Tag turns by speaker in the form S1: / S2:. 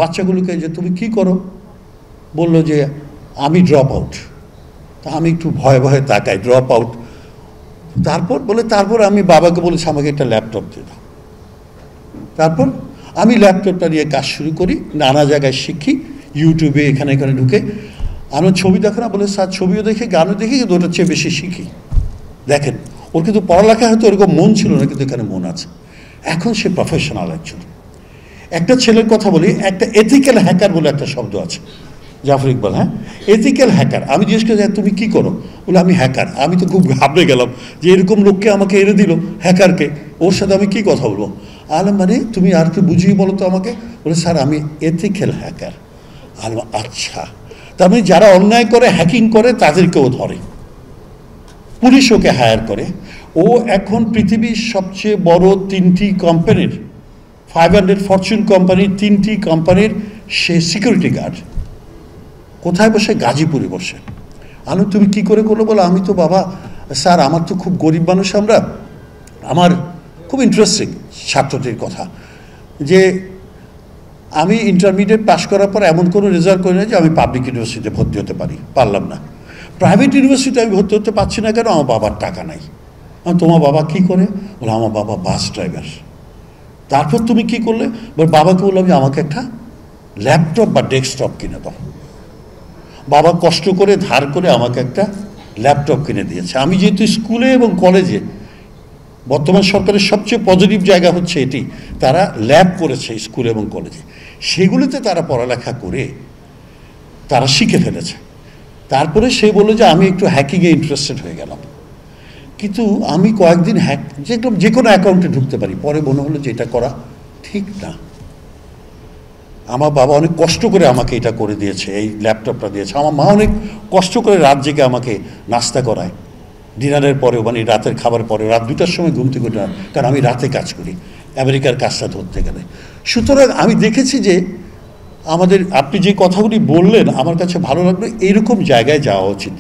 S1: বাচ্চাগুলোকে যে তুমি কি করো, বলল যে আমি ড্রপ আউট। তা আমি একটু ভয়ে ভয়ে তাকাই, ড্রপ আউট। তারপর আমি বাবাকে বলেছি আমাকে একটা ল্যাপটপ দিয়ে দাও। তারপর আমি ল্যাপটপটা নিয়ে কাজ শুরু করি, নানা জায়গায় শিখি, ইউটিউবে এখানে এখানে ঢুকে। আমি ছবি দেখো না, বলে স্যার ছবিও দেখি গানও দেখি, কিন্তু ওটার চেয়ে বেশি শিখি। দেখেন, ওর কিন্তু পড়ালেখা হয়তো ওরকম মন ছিল না, কিন্তু এখানে মন আছে। এখন সে প্রফেশনাল একজন। একটা ছেলের কথা বলি, একটা এথিক্যাল হ্যাকার বলে একটা শব্দ আছে, জাফর ইকবাল। হ্যাঁ, এথিক্যাল হ্যাকার। আমি জিজ্ঞেস করি তুমি কি করো, বলে আমি হ্যাকার। আমি তো খুব ঘাবড়ে গেলাম যে এরকম লোককে আমাকে এনে দিল, হ্যাকারকে, ওর সাথে আমি কি কথা বলবো। আলম মানে তুমি আর কি বুঝিয়ে বলো তো আমাকে। বলে স্যার আমি এথিক্যাল হ্যাকার। আলম আচ্ছা, তার মানে যারা অন্যায় করে, হ্যাকিং করে, তাদেরকেও ধরে, পুলিশ ওকে হায়ার করে। ও এখন পৃথিবীর সবচেয়ে বড় 3টি কোম্পানির, 500 ফরচুন কোম্পানির 3টি কোম্পানির সে সিকিউরিটি গার্ড। কোথায় বসে? গাজীপুরে বসে। আলম তুমি কি করে করলো? বলে আমি তো বাবা স্যার, আমার তো খুব গরিব মানুষ আমরা। আমার খুব ইন্টারেস্টিং ছাত্রটির কথা, যে আমি ইন্টারমিডিয়েট পাশ করার পর এমন কোনো রেজাল্ট করি না যে আমি পাবলিক ইউনিভার্সিটিতে ভর্তি হতে পারলাম না। প্রাইভেট ইউনিভার্সিটিতে আমি ভর্তি হতে পারছি না কেন? আমার বাবার টাকা নাই। তোমার বাবা কি করে? বলে আমার বাবা বাস ড্রাইভার। তারপর তুমি কি করলে? বলে বাবাকে বললাম যে আমাকে একটা ল্যাপটপ বা ডেস্কটপ কিনে দাও। বাবা কষ্ট করে ধার করে আমাকে একটা ল্যাপটপ কিনে দিয়েছে। আমি যেহেতু স্কুলে এবং কলেজে, বর্তমান সরকারের সবচেয়ে পজিটিভ জায়গা হচ্ছে এটি, তারা ল্যাব করেছে স্কুল এবং কলেজে, সেগুলিতে তারা পড়ালেখা করে তারা শিখে ফেলেছে। তারপরে সে বলল যে আমি একটু হ্যাকিংয়ে ইন্টারেস্টেড হয়ে গেলাম, কিন্তু আমি কয়েকদিন যে কোনো অ্যাকাউন্টে ঢুকতে পারি। পরে মনে হলো যে এটা করা ঠিক না। আমার বাবা অনেক কষ্ট করে আমাকে এটা করে দিয়েছে, এই ল্যাপটপটা দিয়েছে। আমার মা অনেক কষ্ট করে রাত জেগে আমাকে নাস্তা করায়, ডিনারের পরেও, মানে রাতের খাবার পরে, রাত 2টার সময় ঘুম থেকে ওঠা, কারণ আমি রাতে কাজ করি, আমেরিকার কাজটা ধরতে গেলে। সুতরাং আমি দেখেছি যে আপনি যে কথাগুলি বললেন আমার কাছে ভালো লাগলো, এরকম জায়গায় যাওয়া উচিত।